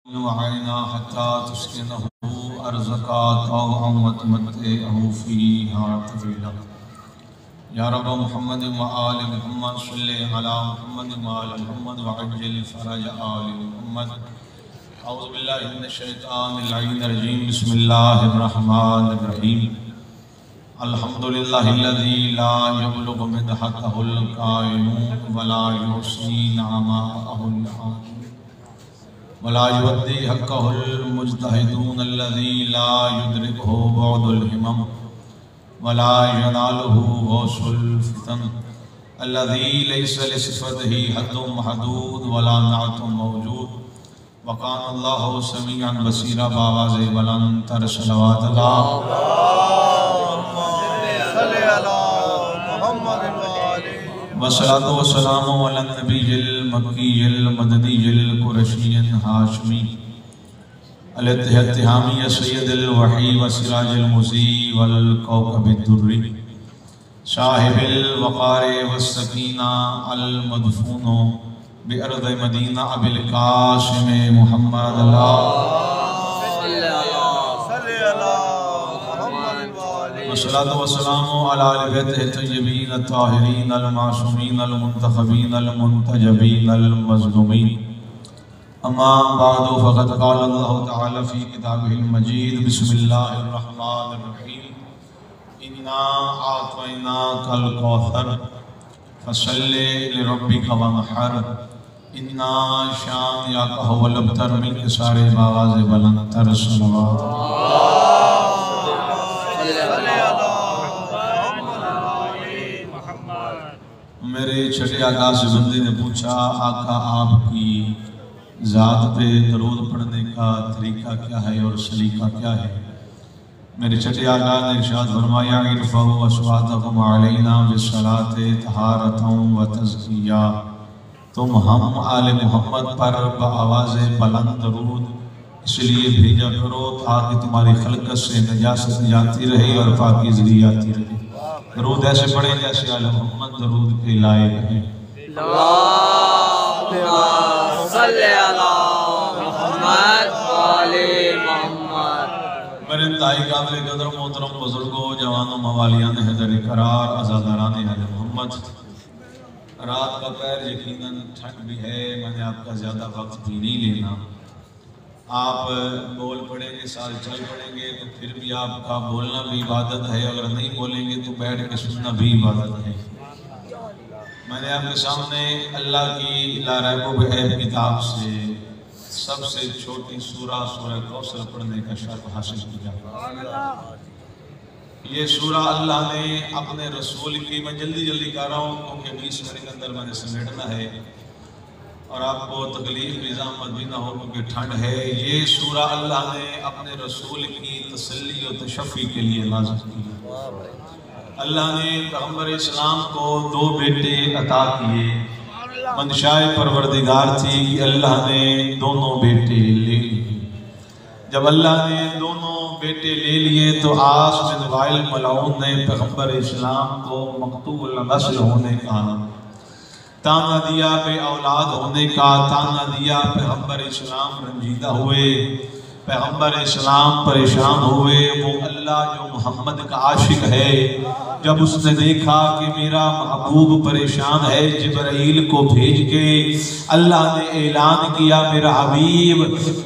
وعينا حتى تسكنه أرزقا طوعا وتمتعه فيها طويلا يا رب محمد وآل محمد صل على محمد وآل محمد وعجل فرج آل محمد. أعوذ بالله من الشيطان اللعين الرجيم. بسم الله الرحمن الرحيم. الحمد لله الذي لا يبلغ مدحته القائلون ولا يحصي نعماءه العالمون ولا يؤدي حقه المجتهدون الذي لا يدركه بعد الهمم ولا يناله غوث الفتن الذي ليس لصفته حد محدود ولا نعت موجود وكان الله سميعا بصيرا. بآواز بلند تر صلوات اللہ والصلاة والسلام على النبي المكي المدني القرشي الهاشمي الاتهامي سيد الوحي وسراج المضيء والكوكب الدري صاحب الوقار والسكينة المدفون بأرض مدينة أبي القاسم محمد الله والصلاة والسلام على آل بیتہ الطیبین الطاہرین المعصومین المنتخبین المنتجبین المظلومین. اما بعد فقد قال اللہ تعالی فی کتابہ المجید. بسم اللہ الرحمن الرحیم. انا اعطیناک الکوثر فصل لربک وانحر انا شانئک هو الابتر. مل کے سارے بآواز بلند تر صلوات میرے چھٹے آقا سے بندے نے پوچھا آقا آپ کی ذات پہ درود پڑھنے کا طریقہ کیا ہے اور سلیقہ کیا ہے؟ میرے چھٹے آقا نے ارشاد فرمایا ارفعوا اصواتکم علینا بالصلاۃ طہارۃ و تزکیہ. تم ہم آل محمد پر بآواز بلند درود اس لیے بھیجا کرو تاکہ تمہاری خلقت سے نجاست جاتی رہے اور پاکیزگی آتی رہے. درود ایسے پڑھیں جیسے آل محمد درود کے لائق ہیں. اللہم صلی علی محمد وآل محمد. میرے انتہائی قابل قدر محترم بزرگوں، جوانوں، موالیان حیدر قرار، عزاداران آل محمد، رات کا پیر یقیناً ٹھنڈ بھی ہے. میں نے آپ کا زیادہ وقت بھی نہیں لینا. آپ بول پڑیں گے، سال چل پڑیں گے تو پھر بھی آپ کا بولنا بھی عبادت ہے. اگر نہیں بولیں گے تو بیٹھ کے سننا بھی عبادت ہے. میں نے آپ کے سامنے اللہ کی لا ریب و بحیب کتاب سے سب سے چھوٹی سورہ سورہ کوثر پڑھنے کا شرف حاصل کیا. یہ سورہ اللہ نے اپنے رسول کی، میں جلدی کر رہا ہوں کیونکہ 20 منٹ کے اندر میں نے سمیٹنا ہے اور آپ کو تکلیف بھی زحمت بھی نہ ہو کیونکہ ٹھنڈ ہے. یہ سورہ اللہ نے اپنے رسول کی تسلی و تشفی کے لیے نازل کی. اللہ نے پیغمبر اسلام کو 2 بیٹے عطا کیے. منشاء پروردگار تھی کہ اللہ نے دونوں بیٹے لے لیے. جب اللہ نے دونوں بیٹے لے لیے تو عاص بن وائل ملعون نے پیغمبر اسلام کو مقطوع النسل ہونے کا تانا دیا، بے اولاد ہونے کا تانا دیا. پیغمبر اسلام رنجیدہ ہوئے، پیغمبر اسلام پریشان ہوئے. وہ اللہ جو محمد کا عاشق ہے، جب اس نے دیکھا کہ میرا محبوب پریشان ہے، جبرائیل کو بھیج کے اللہ نے اعلان کیا میرا حبیب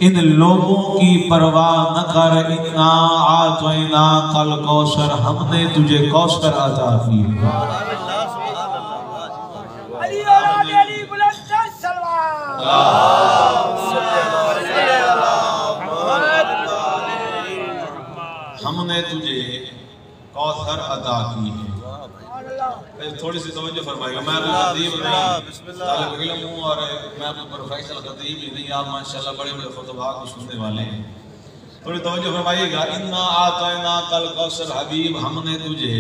ان لوگوں کی پرواہ نہ کر، انا اعطیناک الکوثر، ہم نے تجھے کوثر عطا کی. ہم نے تجھے کوثر عطا کی ہے. تھوڑی سی توجہ فرمائے گا. میں ابو خطیب نہیں، طالب علم ہوں اور میں ابو پروفیسر خطیب ہی نہیں. آپ ماشاءاللہ بڑے خطبات کو سننے والے ہیں. تھوڑی توجہ فرمائیے گا. انا اعطیناک الکوثر، حبیب ہم نے تجھے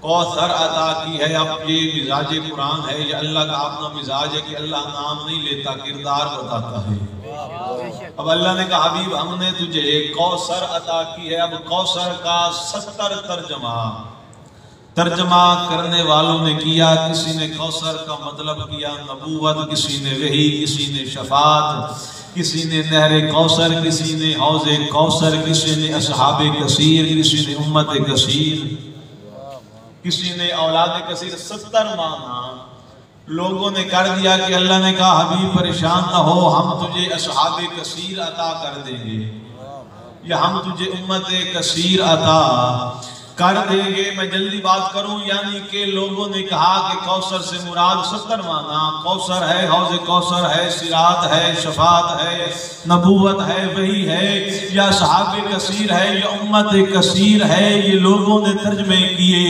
کوثر عطا کی ہے. اب یہ مزاج قرآن ہے، یہ اللہ کا اپنا مزاج ہے کہ اللہ نام نہیں لیتا، کردار بتاتا ہے. اب اللہ نے کہا حبیب ہم نے تجھے کوثر عطا کی ہے. اب کوثر کا 70 ترجمہ کرنے والوں نے کیا. کسی نے کوثر کا مطلب کیا نبوت، کسی نے وحی، کسی نے شفاعت، کسی نے نہر کوثر، کسی نے حوض کوثر، کسی نے اصحاب کثیر، کسی نے امت کثیر، کسی نے اولاد کثیر، 70 معنی لوگوں نے کر دیا کہ اللہ نے کہا حبیب پریشان نہ ہو، ہم تجھے اصحاب کثیر عطا کر دیں گے یا ہم تجھے امت کثیر عطا کر دیں گے۔ میں جلدی بات کروں، یعنی کہ لوگوں نے کہا کہ کوثر سے مراد 70 معنی، کوثر ہے، حوض کوثر ہے، صراط ہے، شفاعت ہے، نبوت ہے، وہی ہے، یا صحاب کثیر ہے، یا امت کثیر ہے، یہ لوگوں نے ترجمے کیے۔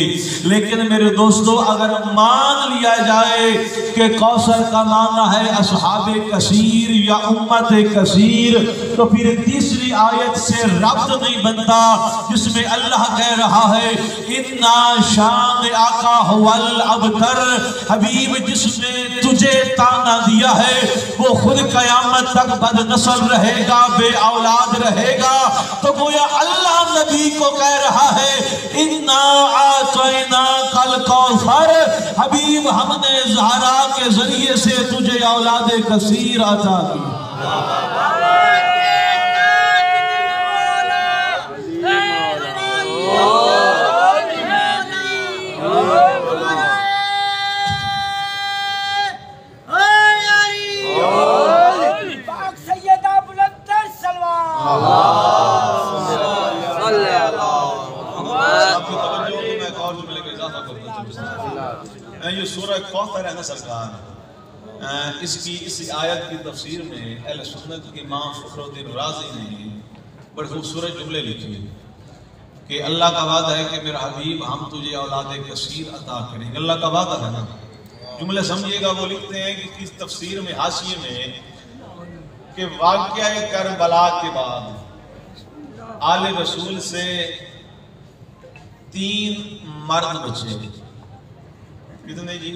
لیکن میرے دوستو اگر مان لیا جائے کہ کوثر کا معنی ہے اصحاب کثیر یا امت کثیر، تو پھر تیسری آیت سے ربط نہیں بنتا جس میں اللہ کہہ رہا ہے اِنَّا شَانِئَكَ هُوَ الْأَبْتَرُ، حبیب جس نے تجھے تانا دیا ہے وہ خود قیامت تک بد نسل رہے گا، بے اولاد رہے گا۔ تو گویا اللہ نبی کو کہہ رہا ہے اِنَّا أَعْطَيْنَاكَ الْكَوْثَرَ، حبیب ہم نے زہرا کے ذریعے سے تجھے اولاد کثیر عطا کی۔ یہ سورہ کوثر ہے نا سرکار، اس آیت کی تفسیر میں اہل سنت کے امام فخر الدین رازی نے بڑے خوبصورت جملے لکھے کہ اللہ کا وعدہ ہے کہ میرا حبیب ہم تجھے اولاد کثیر عطا کریں گے، اللہ کا وعدہ ہے نا۔ جملے سمجھیے گا، وہ لکھتے ہیں کہ اس تفسیر میں حاشیے میں کہ واقعہ کربلا کے بعد آل رسول سے 3 مرد بچے، کتنے جی؟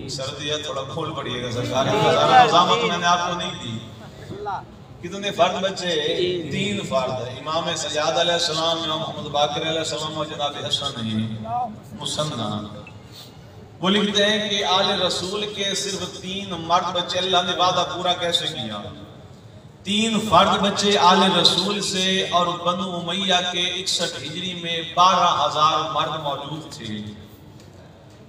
سردی ہے تھوڑا کھول پڑیے گا سرکار، مزامت میں نے آپ کو نہیں دی۔ کتنے فرد بچے؟ 3 فرد، امام سجاد علیہ السلام، امام محمد باقر علیہ السلام اور جناب حسن مسنہ۔ وہ لکھتے ہیں کہ آل رسول کے صرف 3 مرد بچے، اللہ نے وعدہ پورا کیسے کیا؟ 3 فرد بچے آل رسول سے، اور بنو امیہ کے 61 ہجری میں 12,000 مرد موجود تھے۔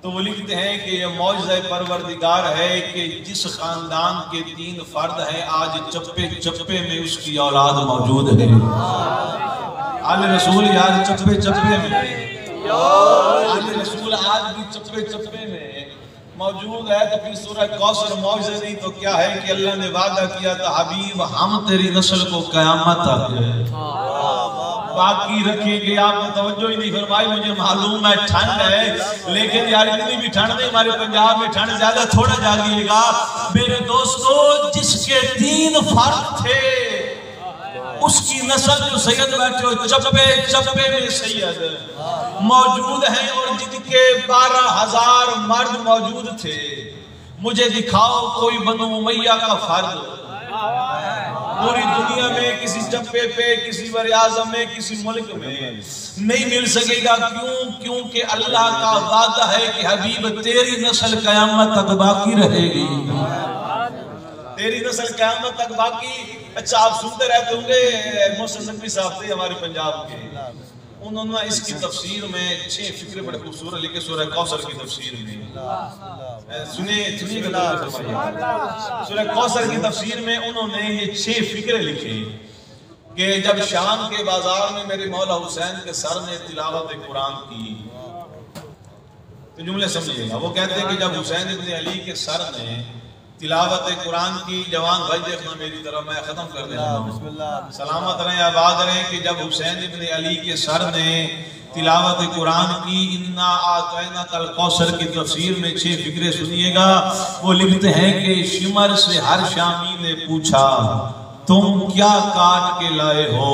تو وہ لکھتے ہیں کہ یہ معجزہ پروردگار ہے کہ جس خاندان کے 3 فرد ہیں آج چپے چپے میں اس کی اولاد موجود ہے۔ آل رسول یار چپے چپے میں، آل رسول آج بھی چپے چپے میں موجود ہے۔ تو پھر سورہ کوثر معجزہ نہیں تو کیا ہے کہ اللہ نے وعدہ کیا تھا حبیب ہم تیری نسل کو قیامت تک باقی رکھیں گے۔ آپ نے توجہ ہی نہیں فرمائی، مجھے معلوم ہے ٹھنڈ ہے، لیکن یار اتنی بھی ٹھنڈ نہیں، ہمارے پنجاب میں ٹھنڈ زیادہ، تھوڑا جاگیے گا میرے دوستو۔ جس کے 3 فرد تھے اس کی نسل جو سید بیٹھے ہو چپے چپے میں سید موجود ہیں، اور جن کے 12,000 مرد موجود تھے، مجھے دکھاؤ کوئی بنو امیہ کا فرد پوری دنیا میں کسی چپے پہ، کسی بر اعظم میں، کسی ملک میں نہیں مل سکے گا۔ کیوں؟ کیونکہ اللہ کا وعدہ ہے کہ حبیب تیری نسل قیامت تک باقی رہے گی، تیری نسل قیامت تک باقی۔ اچھا آپ سنتے رہتے ہوں گے، محسن نقوی صاحب تھے ہمارے پنجاب کے، انہوں نے اس کی تفسیر میں 6 فکرے بڑے خوبصورت لکھے سورہ کوثر کی تفسیر میں۔ سنیے سورہ کوثر کی تفسیر میں انہوں نے یہ 6 فکرے لکھے کہ جب شام کے بازار میں میرے مولا حسین کے سر نے تلاوت قرآن کی، تو جملے سمجھئے گا، وہ کہتے ہیں کہ جب حسین ابن علی کے سر نے تلاوت قرآن کی، جوان بھائی دیکھنا میری طرف، میں ختم کر دیتا ہوں، سلامت رہیں آباد رہیں، کہ جب حسین ابن علی کے سر نے تلاوت قرآن کی، اِنَّا أَعْطَيْنَاكَ الْكَوْثَرَ کی تفسیر میں 6 فکرے سنیے گا۔ وہ لکھتے ہیں کہ شمر سے ہر شامی نے پوچھا تم کیا کاٹ کے لائے ہو،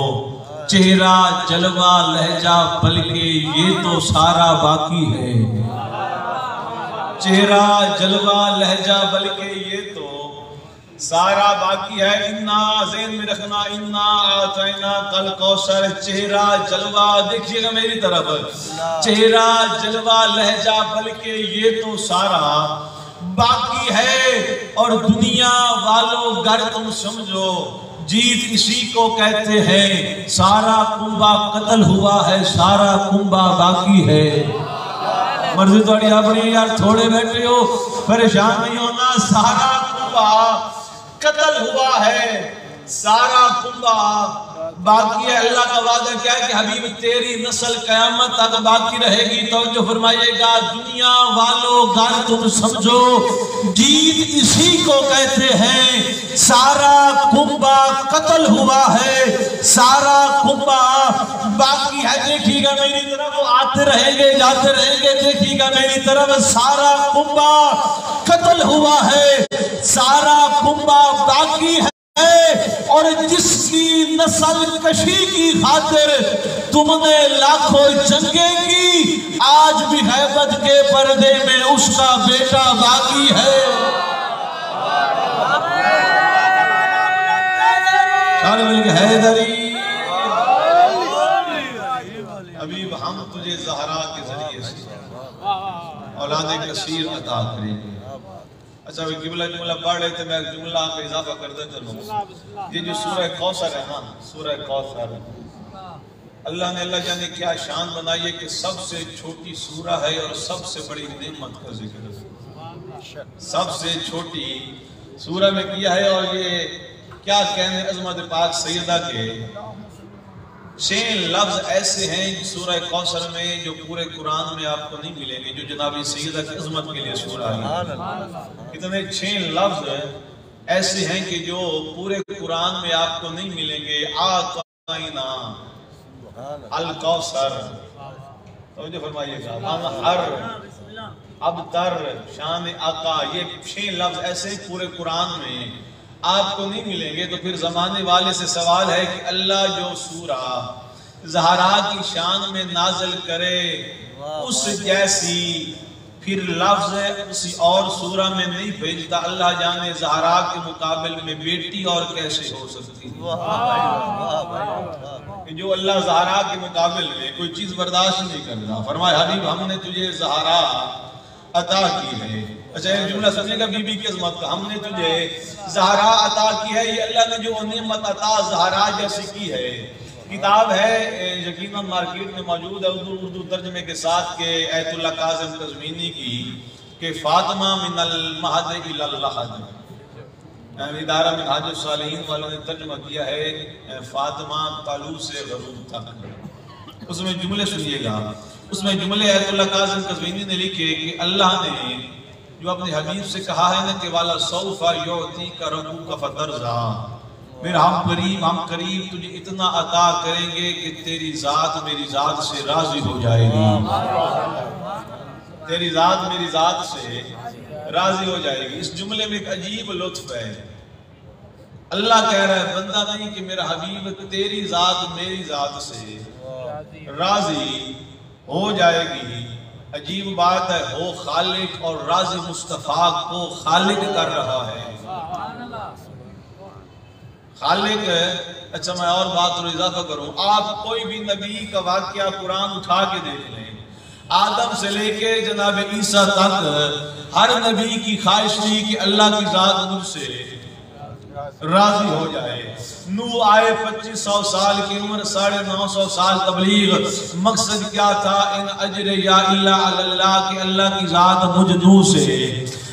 چہرہ جلوہ لہجہ بلکہ یہ تو سارا باقی ہے، چہرہ جلوہ لہجہ بلکہ یہ تو سارا باقی ہے۔ اِنَّا ذہن میں رکھنا، اِنَّا أَعْطَيْنَاكَ الْكَوْثَرَ، چہرہ جلوہ، دیکھئے گا میری طرف، چہرہ جلوہ لہجہ بلکہ یہ تو سارا باقی ہے، اور دنیا والوں گر تم سمجھو جیت اسی کو کہتے ہیں، سارا کنبہ قتل ہوا ہے، سارا کنبہ باقی ہے۔ مرضی توڑی اپنی یار، تھوڑے بیٹھے ہو پریشان نہیں ہونا، سارا کنبہ قتل ہوا ہے، سارا کنبہ باقی ہے۔ اللہ کا وعدہ کیا ہے کہ حبیب تیری نسل قیامت تک باقی رہے گی۔ توجہ فرمائیے گا، دنیا والوں گر تم سمجھو جیت اسی کو کہتے ہیں، سارا کنبہ قتل ہوا ہے، سارا کنبہ باقی ہے۔ دیکھیے گا میری طرف، وہ آتے رہیں گے جاتے رہیں گے، دیکھیے گا میری طرف، سارا کنبہ قتل ہوا ہے، سارا کنبہ باقی ہے، اور جس کی نسل کشی کی خاطر تم نے لاکھوں جنگیں کی، آج بھی غیبت کے پردے میں اس کا بیٹا باقی ہے۔ سارے مل کے حیدری، حبیب ہم تجھے زہرا کے ذریعے سے اولاد کثیر عطا کریں گے۔ اچھا وہ جملہ پڑھ رہے تھے، میں ایک جملہ پہ اضافہ کر دیتا ہوں۔ یہ جو سورہ کوثر ہے نا، سورہ کوثر، اللہ نے اللہ جانے کیا شان بنائی ہے کہ سب سے چھوٹی سورہ ہے اور سب سے بڑی نعمت کا ذکر ہے۔ سب سے چھوٹی سورہ میں کیا ہے، اور یہ کیا کہنے عظمت پاک سیدہ کے 6 لفظ ایسے ہیں سورہ کوثر میں جو پورے قرآن میں آپ کو نہیں ملیں گے، جو جناب سیدہ کی عظمت کے لیے سورہ ہے۔ اتنے 6 لفظ ایسے ہیں کہ جو پورے قرآن میں آپ کو نہیں ملیں گے۔ آقائنا الکوثر، توجہ فرمائیے گا، منہر، ابتر، شان آقا، یہ 6 لفظ ایسے پورے قرآن میں آپ کو نہیں ملیں گے۔ تو پھر زمانے والے سے سوال ہے کہ اللہ جو سورہ زہرا کی شان میں نازل کرے اس جیسی پھر لفظ کسی اور سورہ میں نہیں بھیجتا، اللہ جانے زہرا کے مقابل میں بیٹی اور کیسے ہو سکتی ہے، جو اللہ زہرا کے مقابل میں کوئی چیز برداشت نہیں کرتا۔ فرمایا حبیب ہم نے تجھے زہرا عطا کی ہے۔ اچھا ایک جملہ سنیے گا بی بی کی عظمت کا، ہم نے تجھے زہرا عطا کی ہے۔ یہ اللہ نے جو نعمت عطا زہرا جیسی کی ہے، کتاب ہے یقیناً مارکیٹ میں موجود ہے اردو ترجمے کے ساتھ کہ ایت اللہ کاظم قزوینی کی، کہ فاطمہ من المہد الی اللحد، ادارہ منہاج الصالحین والوں نے ترجمہ کیا ہے فاطمہ طلوع سے غروب تک۔ اس میں جملے سنیے گا، اس میں جملے ایت اللہ کاظم قزوینی نے لکھے کہ اللہ نے جو اپنے حبیب سے کہا ہے نا کہ والا سوف یعطیک ربک فترضی، میرا ہم قریب تجھے اتنا عطا کریں گے کہ تیری ذات میری ذات سے راضی ہو جائے گی، تیری ذات میری ذات سے راضی ہو جائے گی۔ اس جملے میں ایک عجیب لطف ہے، اللہ کہہ رہا ہے بندہ نہیں کہ میرا حبیب تیری ذات میری ذات سے راضی ہو جائے گی۔ عجیب بات ہے، ہو خالق اور راضی مصطفیٰ کو خالق کر رہا ہے، خالق۔ اچھا میں اور بات اور اضافہ کروں، آپ کوئی بھی نبی کا واقعہ قرآن اٹھا کے دیکھ لیں، آدم سے لے کے جناب عیسیٰ تک ہر نبی کی خواہش تھی کہ اللہ کی ذات مجھ سے راضی ہو جائے۔ نوح آئے 2500 سال کی عمر، 950 سال تبلیغ، مقصد کیا تھا؟ ان اجر یا الا علی اللہ، کہ اللہ کی ذات مجھ نوح سے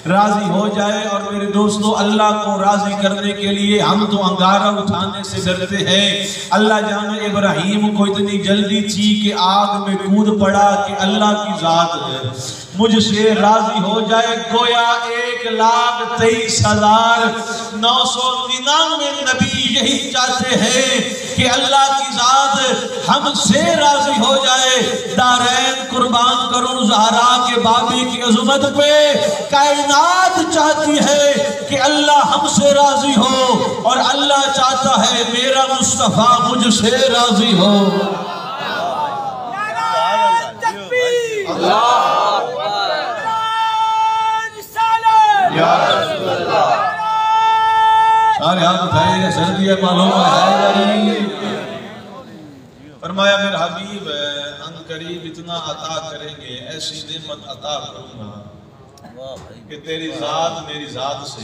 راضی ہو جائے۔ اور میرے دوستو اللہ کو راضی کرنے کے لیے ہم تو انگارہ اٹھانے سے ڈرتے ہیں۔ اللہ جانے ابراہیم کو اتنی جلدی تھی کہ آگ میں کود پڑا کہ اللہ کی ذات مجھ سے راضی ہو جائے۔ گویا 1,23,999 نبی یہی چاہتے ہیں کہ اللہ کی ذات ہم سے راضی ہو جائے۔ دارین قربان کروں زہرا کے بابی کی عظمت پہ، کائنات چاہتی ہے کہ اللہ ہم سے راضی ہو، اور اللہ چاہتا ہے میرا مصطفیٰ مجھ سے راضی ہو۔ سارے ہاتھ اٹھائیے گا، سردی ہے معلوم ہے۔ فرمایا میرا حبیب ان قریب اتنا عطا کریں گے، ایسی نعمت عطا کروں گا کہ تیری ذات میری ذات سے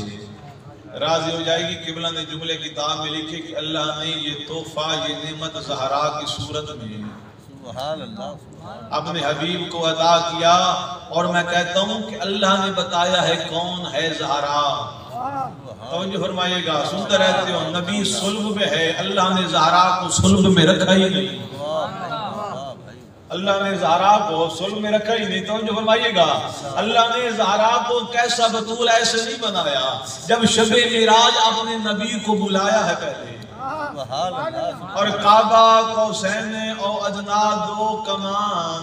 راضی ہو جائے گی۔ قبلہ نے جملے کتاب میں لکھے کہ اللہ نے یہ تحفہ، یہ نعمت زہرا کی صورت میں اپنے حبیب کو عطا کیا، اور میں کہتا ہوں کہ اللہ نے بتایا ہے کون ہے زہرا۔ توجہ فرمائیے گا، سنتے رہتے ہو، نبی صلب میں ہے، اللہ نے زہرا کو صلب میں رکھا ہی نہیں، اللہ نے زہرا کو صلب میں رکھا ہی نہیں۔ توجہ فرمائیے گا، اللہ نے زہرا کو کیسا بطول ایسے نہیں بنایا، جب شب معراج اپنے نبی کو بلایا ہے پہلے، اور کعبہ قوسین او ادنا دو کمان،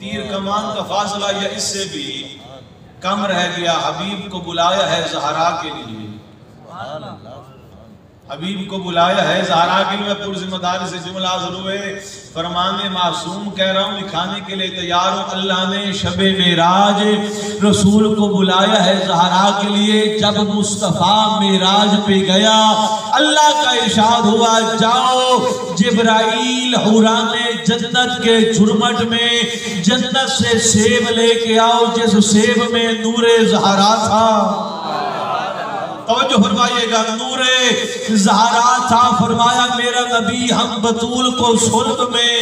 تیر کمان کا فاصلہ یا اس سے بھی کم رہ گیا، حبیب کو بلایا ہے زہرا کے لیے، حبیب کو بلایا ہے زہرا کے لیے۔ پر ذمہ داری سے جملہ حاضر ہوئے، فرمان معصوم کہہ رہا ہوں، لکھانے کے لیے تیار ہوں، اللہ نے شب معراج رسول کو بلایا ہے زہرا کے لیے۔ جب مصطفیٰ معراج پہ گیا، اللہ کا ارشاد ہوا، جاؤ جبرائیل حوران جنت کے جھرمٹ میں جنت سے سیب لے کے آؤ جس سیب میں نور زہرا تھا۔ توجہ فرمائیے گا، نور زہرا تھا۔ فرمایا میرا نبی ہم بطول کو صلب میں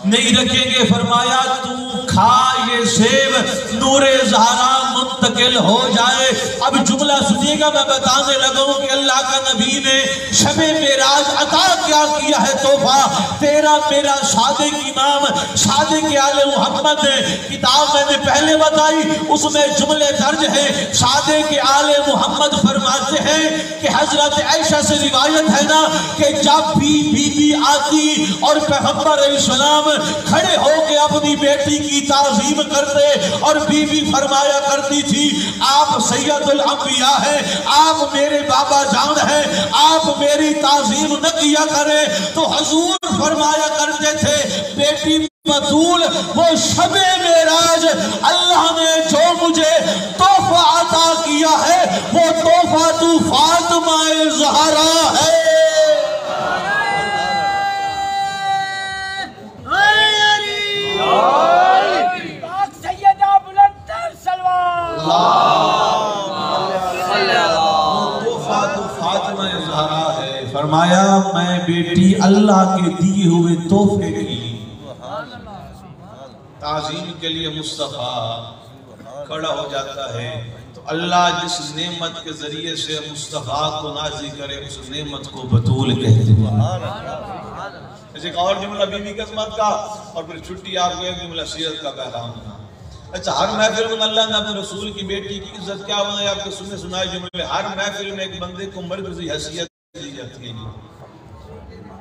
نہیں رکھیں گے، فرمایا تو کھا یہ سیب، نور زہرا منتقل ہو جائے۔ اب جملہ سنیے گا، میں بتانے لگا ہوں کہ اللہ کا نبی نے شب معراج عطا کیا کیا ہے تحفہ۔ تیرا میرا صادق امام صادق آل محمد کتاب میں نے پہلے بتائی، اس میں جملے درج ہیں۔ صادق آل محمد فرماتے ہیں کہ حضرت عائشہ سے روایت ہے نا کہ جب بھی بی بی آتی اور پیغمبر علیہ السلام کھڑے ہو کے اپنی بیٹی کی تعظیم کرتے، اور بی بی فرمایا کرتی تھی، آپ سید الانبیاء ہیں، آپ میرے بابا جان ہیں، آپ میری تعظیم نہ کیا کریں، تو حضور فرمایا کرتے تھے بیٹی بطول وہ شب معراج اللہ نے جو مجھے تحفہ عطا کیا ہے وہ تحفہ تو فاطمہ زہرا ہے۔ فرمایا میں بیٹی اللہ کے دیے ہوئے تحفے کی تعظیم کے لیے مصطفیٰ کھڑا ہو جاتا ہے، تو اللہ جس نعمت کے ذریعے سے مصطفیٰ کو نازل کرے اس نعمت کو بطول کہتے ہیں۔ ایسے ایک اور جملہ بی بی قسمت کا، اور پھر چھٹی آپ کو ایک جملہ سیرت کا پیغام تھا۔ اچھا، ہر محفل میں اللہ نے اپنے رسول کی بیٹی کی عزت کیا بنایا، آپ کے سننے سنائے جملے، ہر محفل میں ایک بندے کو مرکزی حیثیت دی جاتی ہے،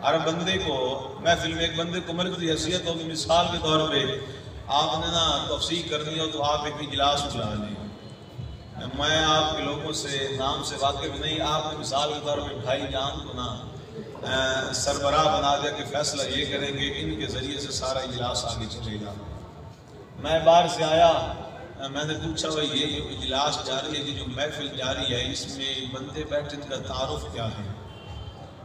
ہر بندے کو محفل میں ایک بندے کو مرکزی حیثیت ہوگی۔ مثال کے طور پہ آپ نے نا تفسیر کرنی ہو تو آپ ایک اجلاس بلا لیں، میں آپ کے لوگوں سے نام سے واقف نہیں، آپ نے مثال کے طور پہ بھائی جان کو نا سربراہ بنا دیا کہ فیصلہ یہ کریں گے، ان کے ذریعے سے سارا اجلاس آگے چلے گا۔ میں باہر سے آیا، میں نے پوچھا بھائی یہ جو اجلاس جاری ہے، یہ جو محفل جاری ہے، اس میں بندے بیٹھے ان کا تعارف کیا ہے؟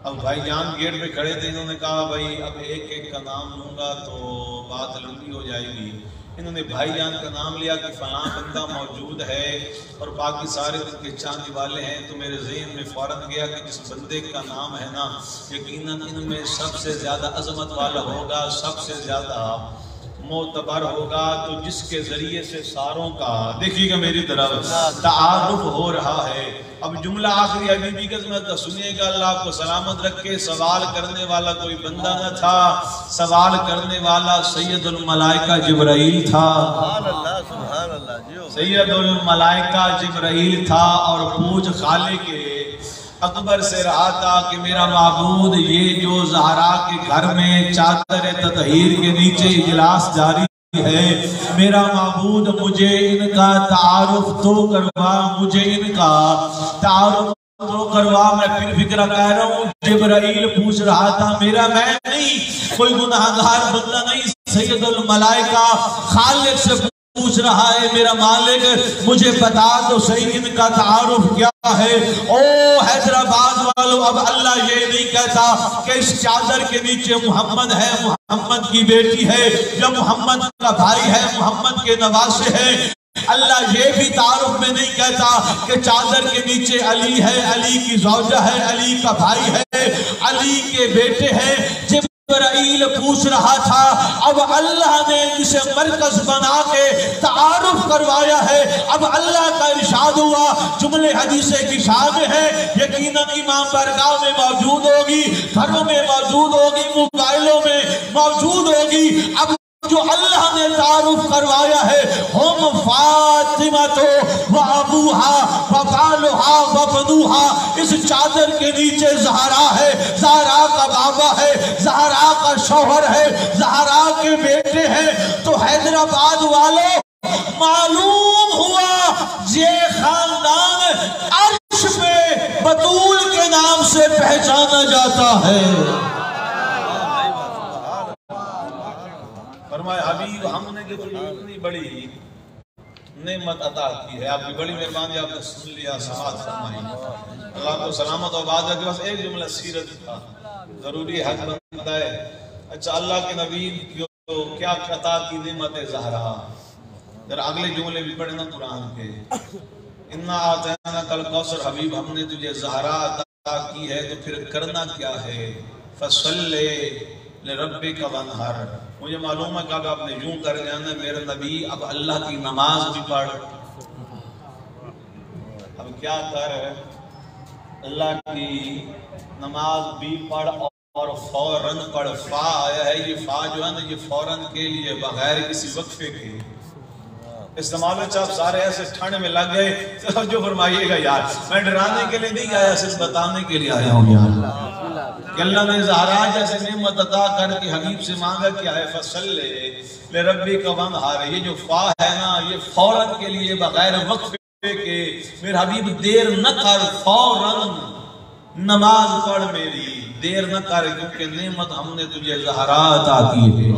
اب بھائی جان گیٹ پہ کھڑے تھے، انہوں نے کہا بھائی اب ایک ایک کا نام لوں گا تو بات لمبی ہو جائے گی۔ انہوں نے بھائی جان کا نام لیا کہ فلاں بندہ موجود ہے اور باقی سارے دن کے چاندی والے ہیں، تو میرے ذہن میں فوراً گیا کہ جس بندے کا نام ہے نا یقیناً ان میں سب سے زیادہ عظمت والا ہوگا، سب سے زیادہ معتبر ہوگا، تو جس کے ذریعے سے ساروں کا دیکھیے گا میری طرف تعارف ہو رہا ہے۔ اب جملہ آخری ہے بی بی قسمت کا، سنیے گا، اللہ آپ کو سلامت رکھے۔ سوال کرنے والا کوئی بندہ نہ تھا، سوال کرنے والا سید الملائکہ جبرائیل تھا، سید الملائکہ جبرائیل تھا، اور پوچھ خالق اکبر سے رہا تھا کہ میرا معبود یہ جو زہرا کے گھر میں چادر تطہیر کے نیچے اجلاس جاری ہے، میرا معبود مجھے ان کا تعارف تو کروا، مجھے ان کا تعارف تو کروا۔ میں پھر فکرہ کہہ رہا ہوں، جبرائیل پوچھ رہا تھا، میرا میں نہیں، کوئی گناہگار بندہ نہیں، سید الملائکہ خالق سے پوچھ رہا ہے میرا مالک مجھے بتا تو صحیح ان کا تعارف کیا ہے۔ او حیدرآباد والو، اب اللہ یہ نہیں کہتا کہ اس چادر کے نیچے محمد ہے، محمد کی بیٹی ہے، یا محمد کا بھائی ہے، محمد کے نواسے ہیں۔ اللہ یہ بھی تعارف میں نہیں کہتا کہ چادر کے نیچے علی ہے، علی کی زوجہ ہے، علی کا بھائی ہے، علی کے بیٹے ہیں۔ جبرائیل پوچھ رہا تھا، اب اللہ نے اسے مرکز بنا کے تعارف کروایا ہے۔ اب اللہ کا ارشاد ہوا، جملے حدیث کی شان ہے، یقیناً امام برگاہ میں موجود ہوگی، گھروں میں موجود ہوگی، موبائلوں میں موجود ہوگی۔ اب جو اللہ نے تعارف کروایا ہے، ہم فاطمہ تو وابوہا وبالوہا وبنوہا، اس چادر کے نیچے زہرا ہے، زہرا کا بابا ہے، زہرا کا شوہر ہے، زہرا کے بیٹے ہیں۔ تو حیدرآباد والوں معلوم ہوا یہ خاندان عرش پہ بطول کے نام سے پہچانا جاتا ہے۔ فرمایا حبیب ہم نے جو اتنی بڑی نعمت عطا کی ہے، آپ کی بڑی مہربانی، آپ نے سن لیا، سماعت فرمائی، اللہ کو سلامت و آباد رکھے۔ بس ایک جملہ سیرت کا ضروری حق بنتا ہے۔ اچھا اللہ کے نبی کو کیا عطا کی نعمت زہرا، ذرا اگلے جملے بھی پڑھنا قرآن کے، انا آتیناک الکوثر، حبیب ہم نے تجھے زہرا عطا کی ہے تو پھر کرنا کیا ہے، فصلی لربک وانحر۔ مجھے معلوم ہے کہ اب آپ نے یوں کر جانا میرے نبی اب اللہ کی نماز بھی پڑھ، اب کیا کر اللہ کی نماز بھی پڑھ اور فوراً پڑھ۔ فا آیا ہے، یہ فا جو ہے نا یہ فوراً کے لیے بغیر کسی وقفے کے استعمال ہے۔ آپ سارے ایسے ٹھنڈ میں لگ گئے، جو فرمائیے گا یار میں ڈرانے کے لیے نہیں آیا، صرف بتانے کے لیے آیا ہوں یار کہ اللہ نے زہرا جیسے نعمت عطا کر کے حبیب سے مانگا کیا ہے، فصلی لربک وانحر۔ یہ جو فا ہے نا یہ فوراً کے لیے بغیر وقفے کے، میرے حبیب دیر نہ کر، فوراً نماز پڑھ میری، دیر نہ کر، کیونکہ نعمت ہم نے تجھے زہرا عطا کی ہے۔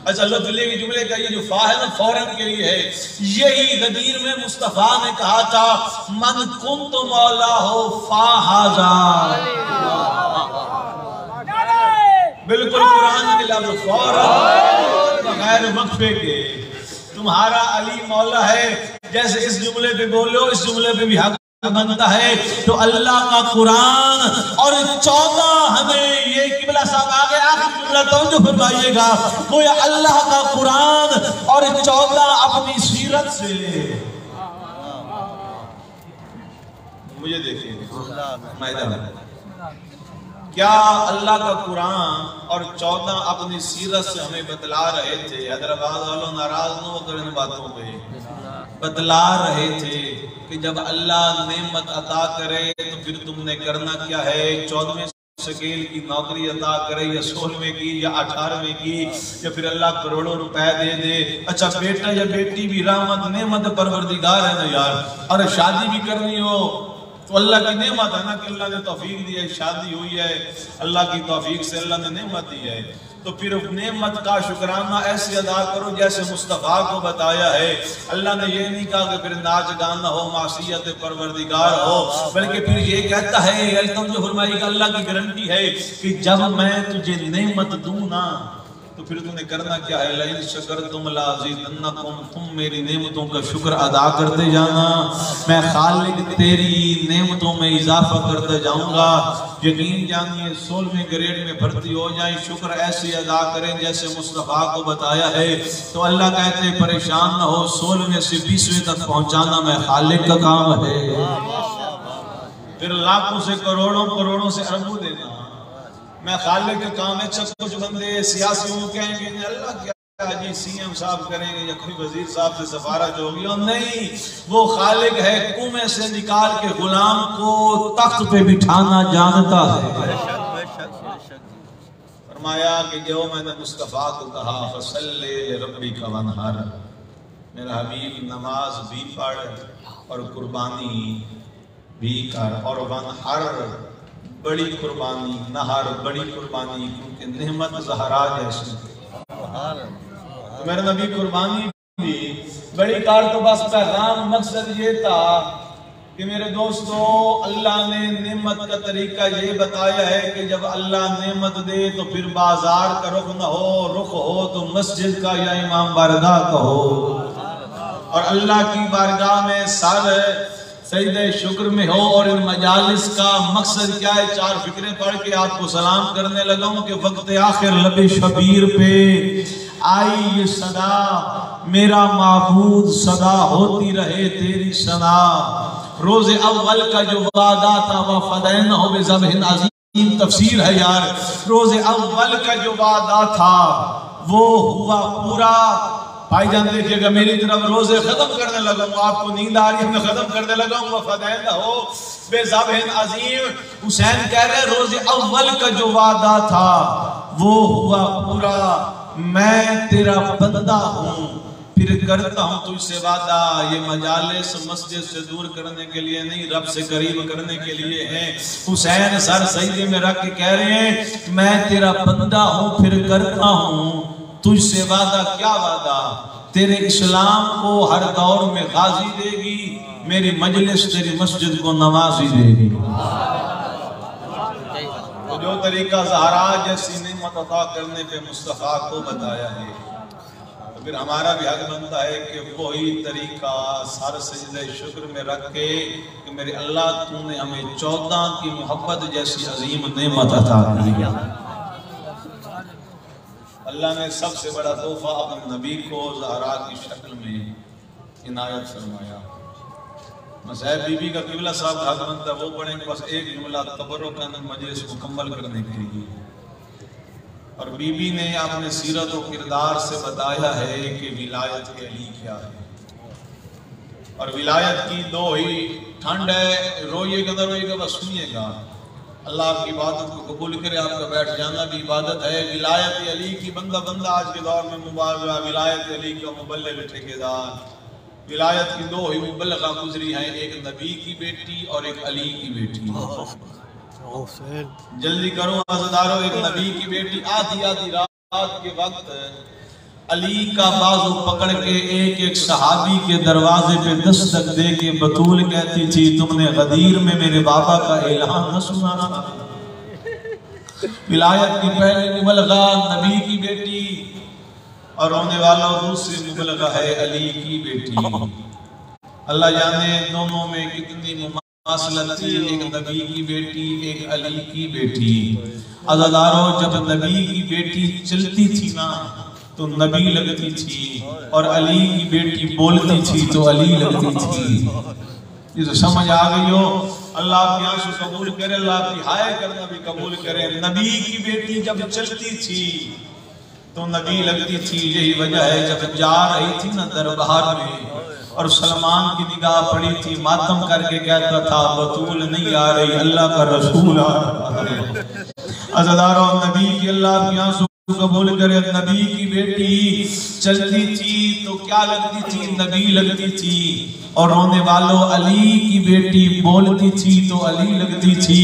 اچھا اللہ تعالیٰ کی جملے کا یہ جو فا ہے نا فوراً کے لیے ہے۔ یہی غدیر میں مصطفیٰ نے کہا تھا من کنت مولا ہو فا ہاذا، بالکل قرآن کے لفظ فوراً بغیر وقفے کے، تمہارا علی مولا ہے، جیسے اس جملے پہ بولو اس جملے پہ بھی حق بنتا ہے۔ تو اللہ کا قرآن اور 14 ہمیں یہ قبلہ صاحب آگے آخر جملہ توجہ فرمائیے گا، گویا اللہ کا قرآن اور 14 اپنی سیرت سے، مجھے دیکھیں میدان کیا اللہ کا قرآن اور 14 اپنی سیرت سے ہمیں بتلا رہے تھے۔ حیدرآباد والوں ناراض نہ ہو کر ان باتوں پہ بتلا رہے تھے کہ جب اللہ نعمت عطا کرے تو پھر تم نے کرنا کیا ہے، 14ویں سکیل کی نوکری عطا کرے یا 16ویں کی یا 18ویں کی یا پھر اللہ کروڑوں روپے دے دے۔ اچھا بیٹا یا بیٹی بھی رحمت نعمت پروردگار ہے نا یار، اور شادی بھی کرنی ہو تو اللہ کی نعمت ہے نا کہ اللہ نے توفیق دی ہے، شادی ہوئی ہے اللہ کی توفیق سے، اللہ نے نعمت دی ہے، تو پھر نعمت کا شکرانہ ایسے ادا کرو جیسے مصطفیٰ کو بتایا ہے۔ اللہ نے یہ نہیں کہا کہ پھر ناچ گانا ہو، معصیت پروردگار ہو، بلکہ پھر یہ کہتا ہے التم جو فرمائی کہ اللہ کی گارنٹی ہے کہ جب میں تجھے نعمت دوں نا تو پھر تم نے کرنا کیا ہے، لئن شکرتم لازیدنکم، تم میری نعمتوں کا شکر ادا کرتے جانا، میں خالق تیری نعمتوں میں اضافہ کرتے جاؤں گا۔ یقین جانیے 16ویں گریڈ میں بھرتی ہو جائیں، شکر ایسے ادا کریں جیسے مصطفیٰ کو بتایا ہے، تو اللہ کہتے ہیں پریشان نہ ہو، 16ویں سے 20ویں تک پہنچانا میں خالق کا کام ہے، پھر لاکھوں سے کروڑوں، کروڑوں سے اربوں دینا میں خالق کا کام ہے۔ کچھ بندے سیاسیوں کہیں گے اللہ کیا جی سی ایم صاحب کریں گے یا کوئی وزیر صاحب سے سفارت ہوگی، اور نہیں، وہ خالق ہے، کنویں سے نکال کے غلام کو تخت پہ بٹھانا جانتا ہے۔ فرمایا کہ جو میں نے مصطفیٰ کو کہا فصلی لربک وانحر، میرا حبیب نماز بھی پڑھ اور قربانی بھی کر، اور وانحر بڑی قربانی، نہر بڑی قربانی، کیونکہ نعمت زہرا جیسی، تو میرے نبی قربانی بڑی کار تو بس پیغام مقصد یہ تھا کہ میرے دوستو اللہ نے نعمت کا طریقہ یہ بتایا ہے کہ جب اللہ نعمت دے تو پھر بازار کا رخ نہ ہو، رخ ہو تو مسجد کا یا امام بارگاہ کا ہو، اور اللہ کی بارگاہ میں سر سجدہ شکر میں ہو۔ اور ان مجالس کا مقصد کیا ہے؟ 4 فکریں پڑھ کے آپ کو سلام کرنے لگا ہوں کہ وقت آخر لب شبیر پہ آئی یہ صدا، میرا معبود صدا ہوتی رہے تیری ثنا۔ روز اول کا جو وعدہ تھا وَفَدَيْنَهُ بِذَبْحٍ عَظِيمٍ، تفسیر ہے یار، روز اول کا جو وعدہ تھا وہ ہوا پورا۔ بھائی جان دیکھئے گا میری طرف، روزے ختم کرنے لگا ہوں، آپ کو نیند آ رہی ہے، میں ختم کرنے لگا ہوں وَفَدَيْنَهُ بِذَبْحٍ عَظِيمٍ۔ حسین کہہ رہے روز اول کا جو وعدہ تھا وہ ہوا پورا، میں تیرا بندہ ہوں، پھر کرتا ہوں تجھ سے وعدہ۔ یہ مجالس مسجد سے دور کرنے کے لیے نہیں، رب سے قریب کرنے کے لیے ہیں۔ حسین سر سجدے میں رکھ کے کہہ رہے ہیں میں تیرا بندہ ہوں، پھر کرتا ہوں تجھ سے وعدہ۔ کیا وعدہ؟ تیرے اسلام کو ہر دور میں غازی دے گی، میری مجلس تیری مسجد کو نوازی دے گی۔ تو جو طریقہ زہرا جیسی نعمت عطا کرنے پہ مصطفیٰ کو بتایا ہے، تو پھر ہمارا بھی حق بنتا ہے کہ وہی طریقہ سر سجدہ شکر میں رکھ کے کہ میرے اللہ تو نے ہمیں 14 کی محبت جیسی عظیم نعمت عطا کی۔ اللہ نے سب سے بڑا تحفہ اپنے نبی کو زہرا کی شکل میں عنایت فرمایا۔ مسیح بی بی کا قبلہ صاحب حق بنتا ہے وہ پڑھیں گے بس ایک جملہ تبرک مجلس مکمل کرنے کے لیے۔ اور بی بی نے اپنے سیرت و کردار سے بتایا ہے کہ ولایت علی کیا ہے، اور ولایت کی دو ہی ٹھنڈ ہے۔ روئیے گا بس سنیے گا، اللہ آپ کی عبادت کو قبول کرے۔ آپ کا بیٹھ جانا بھی عبادت ہے۔ ولایت علی کی بندہ آج کے دور میں مبالغہ، ولایت علی کا مبلغ ٹھیکیدار۔ ولایت کی دو ہی مبلغہ گزری ہیں، ایک نبی کی بیٹی اور ایک علی کی بیٹی۔ جلدی کرو عزیزارو، ایک نبی کی بیٹی آدھی رات کے وقت علی کا بازو پکڑ کے ایک صحابی کے دروازے پہ دستک دے کے بطول کہتی تھی تم نے غدیر میں میرے بابا کا اعلان نہ سنا؟ ولایت کی پہلی مبلغہ نبی کی بیٹی، اور ہونے والا دوسری مبلغہ ہے علی کی بیٹی۔ اللہ جانے دونوں میں کتنی مماثلت تھی، ایک نبی کی بیٹی ایک علی کی بیٹی۔ عزیزارو جب نبی کی بیٹی چلتی تھی نا تو نبی لگتی تھی، اور علی کی بیٹی بولتی تھی تو علی لگتی تھی۔ یہ تو سمجھ آ گئی ہو؟ اللہ آپ کی آنسو قبول کرے، اللہ آپ کی ہائے کرنا بھی قبول کرے۔ نبی کی بیٹی جب چلتی تھی تو نبی لگتی تھی، یہی وجہ ہے جب جا رہی تھی نا دربار میں اور سلمان کی نگاہ پڑی تھی، ماتم کر کے کہتا تھا بطول نہیں آ رہی، اللہ کا رسول آ رہا ہے۔ عزیزارو نبی کی اللہ آپ کی آنسو قبول کرے، نبی کی بیٹی چلتی تھی تو کیا لگتی تھی؟ نبی لگتی تھی، اور رونے والوں علی کی بیٹی بولتی تھی تو علی لگتی تھی۔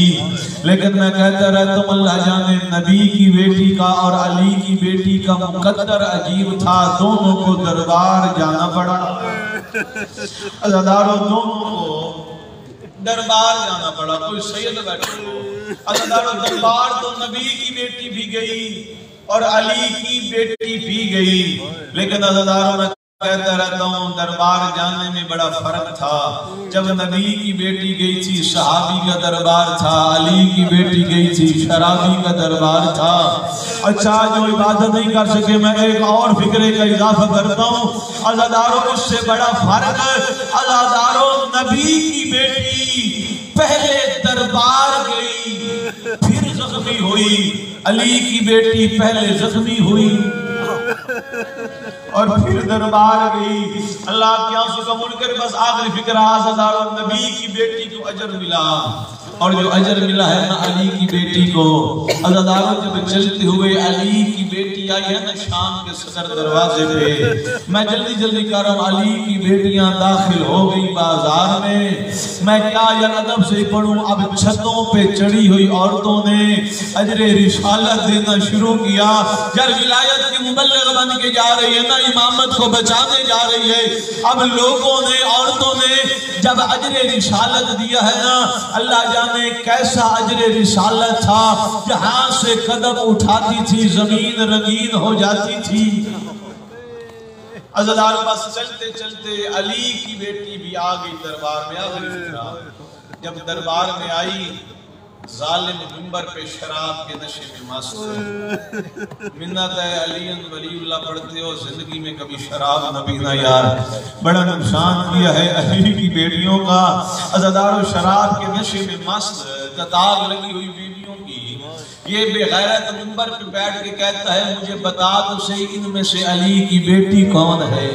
لیکن میں کہتا رہتا ہوں اللہ جانے نبی کی بیٹی کا اور علی کی بیٹی کا مقدر عجیب تھا، دونوں کو دربار جانا پڑا۔ عزیزارو دونوں کو دربار جانا پڑا، کوئی سید بیٹھے ہو۔ عزیزارو دربار تو نبی کی بیٹی بھی گئی اور علی کی بیٹی بھی گئی، لیکن عزیزارو میں کہتا رہتا ہوں دربار جانے میں بڑا فرق تھا۔ جب نبی کی بیٹی گئی تھی صحابی کا دربار تھا، علی کی بیٹی گئی تھی شرابی کا دربار تھا۔ اچھا جو عبادت نہیں کر سکے میں ایک اور فکرے کا اضافہ کرتا ہوں، عزیزارو اس سے بڑا فرق، عزیزارو نبی کی بیٹی پہلے دربار گئی پھر زخمی ہوئی، علی کی بیٹی پہلے زخمی ہوئی اور پھر دربار گئی۔ اللہ کی آنسو قبول کر، بس آخری فکر عزیزارو نبی کی بیٹی کو اجر ملا، اور جو اجر ملا ہے نا علی کی بیٹی کو. عزاداروں جب چلتے ہوئے علی کی بیٹی آئی ہے نا شام کے صدر دروازے پہ, میں جلدی جلدی کر رہا ہوں, علی کی بیٹیاں داخل ہو گئی بازار میں. میں کیا یا ادب سے پڑھوں, اب چھتوں پہ چڑھی ہوئی عورتوں نے اجر رسالت دینا شروع کیا. جب ولایت کی مبلغ بن کے جا رہی ہے نا, امامت کو بچانے جا رہی ہے, اب لوگوں نے عورتوں نے جب اجر رسالت دیا ہے نا, اللہ جانے کیسا اجر رسالت تھا, جہاں سے قدم اٹھاتی تھی زمین رنگین ہو جاتی تھی. عزادار بس چلتے چلتے علی کی بیٹی بھی آ گئی دربار میں. آخری فکرہ جب دربار میں آئی, ظالم منبر پہ شراب کے نشے میں مست. منت ہے علی ولی اللہ پڑھتے ہو, زندگی میں کبھی شراب نہ پینا یار, بڑا نقصان کیا ہے علی کی بیٹیوں کا. عزادارو شراب کے نشے میں مست, قطار لگی ہوئی بیویوں کی. یہ بے غیرت منبر پہ بیٹھ کے کہتا ہے مجھے بتا تو صحیح ان میں سے علی کی بیٹی کون ہے.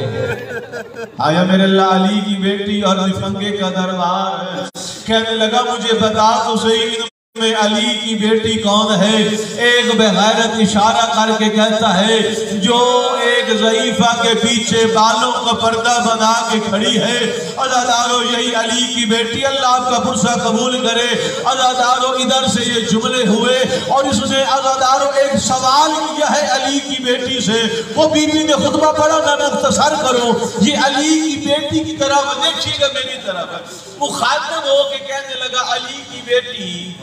آیا میرے اللہ علی کی بیٹی اور نفنگے کا دربار ہے. کہنے لگا مجھے بتا تو صحیح ان میں علی کی بیٹی کون ہے. ایک بے غیرت اشارہ کر کے کہتا ہے جو ایک ضعیفہ کے پیچھے بالوں کا پردہ بنا کے کھڑی ہے. عزادارو یہی علی کی بیٹی, اللہ آپ کا پرسہ قبول کرے. عزادارو ادھر سے یہ جملے ہوئے اور اس نے عزادارو ایک سوال کیا ہے علی کی بیٹی سے. وہ بی بی نے خطبہ پڑھا, میں مختصر کروں. یہ علی کی بیٹی کی طرف دیکھیے گا میری طرف, مخاطب ہو کے کہنے لگا علی کی بیٹی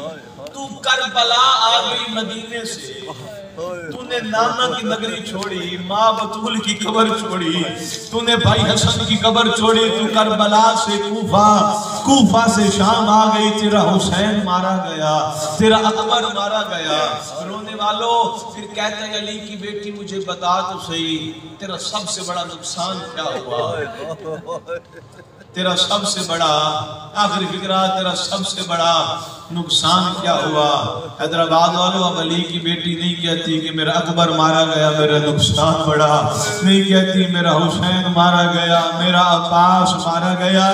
تو کربلا آ گئی مدینے سے, تو نے نانا کی نگری چھوڑی, ماں بطول کی قبر چھوڑی, تو نے بھائی حسن کی قبر چھوڑی, تو کربلا سے کوفہ سے شام آ گئی. تیرا حسین مارا گیا, تیرا اکبر مارا گیا. رونے والوں پھر کہتے ہیں علی کی بیٹی مجھے بتا تو صحیح تیرا سب سے بڑا نقصان کیا ہوا. تیرا سب سے بڑا, آخری فکرہ, تیرا سب سے بڑا نقصان کیا ہوا. حیدرآباد والوں اب علی کی بیٹی نہیں کہتی کہ میرا اکبر مارا گیا میرا نقصان بڑا, نہیں کہتی میرا حسین مارا گیا, میرا عباس مارا گیا.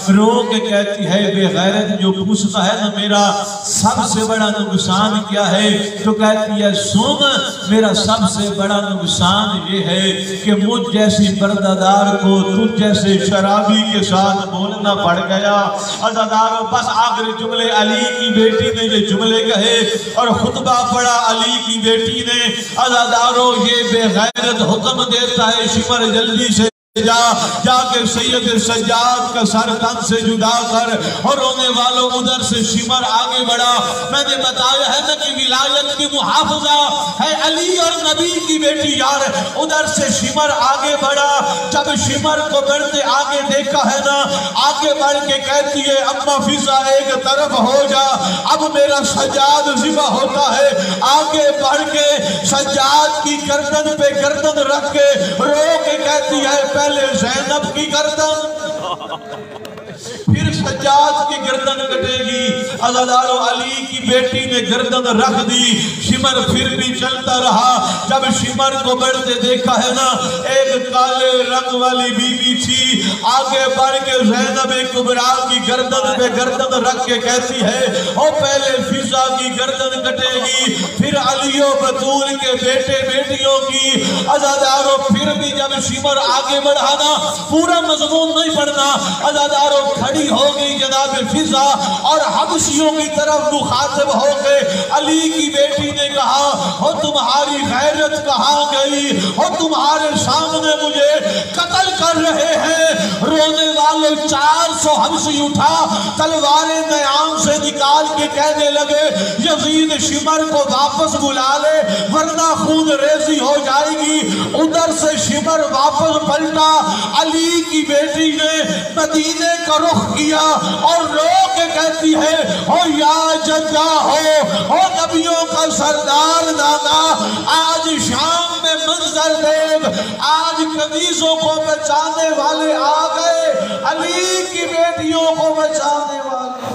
رو کے کہتی ہے بے غیرت جو پوچھتا ہے نا میرا سب سے بڑا نقصان کیا ہے, تو کہتی ہے سن میرا سب سے بڑا نقصان یہ ہے کہ مجھ جیسی پردہ کو تجھ جیسے شرابی کے ساتھ بولنا پڑ گیا. عزادارو بس آخری جملے علی کی بیٹی نے یہ جملے کہے اور خطبہ پڑھا علی کی بیٹی نے. عزادارو یہ بے غیرت حکم دیتا ہے شمر جلدی سے جا کے سید سجاد کا سر تن سے جدا کر. اور رونے والوں ادھر سے شمر آگے بڑھا. میں نے بتایا ہے نا کہ ولایت کی محافظہ ہے علی اور نبی کی بیٹی یار. ادھر سے شمر آگے بڑھا. جب شمر کو بڑھتے آگے دیکھا ہے نا, آگے بڑھ کے کہتی ہے اما فضا ایک طرف ہو جا, اب میرا سجاد ذبح ہوتا ہے. آگے بڑھ کے سجاد کی گردن پہ گردن رکھ کے رو کے کہتی ہے پہلے زینب کی گردن پھر سجاد کی گردن کٹے گی. عزادارو علی کی بیٹی نے گردن رکھ دی. شمر پھر بھی چلتا رہا. جب شمر کو بڑھتے دیکھا ہے نا, ایک کالے رنگ والی بی بی تھی. آگے بڑھ کے زینب کبریٰ کی گردن پہ گردن رکھ کے کہتی ہے او پہلے فضا کی گردن کٹے گی, پھر علی و بطول کے بیٹے بیٹیوں کی. عزادارو پھر بھی جب شمر آگے بڑھا نا, پورا مضمون نہیں پڑھنا, عزادارو کھڑی ہو گئی جناب فضا اور حبشیوں کی طرف مخاطب ہو کے علی کی بیٹی نے کہا ہو تمہاری غیرت کہاں گئی, ہو تمہارے سامنے مجھے قتل کر رہے ہیں. رونے والے 400 حبشی اٹھا, تلواریں نیام سے نکال کے کہنے لگے یزید شمر کو واپس بلا لے ورنہ خون ریزی ہو جائے گی. ادھر سے شمر واپس پلٹا. علی کی بیٹی نے مدینے کا رخ کیا اور رو کے کہتی ہے او یا جدہ ہو نبیوں کا سردار نانا, آج شام میں منظر دیکھ, آج کنیزوں کو بچانے والے آ گئے, علی کی بیٹیوں کو بچانے والے.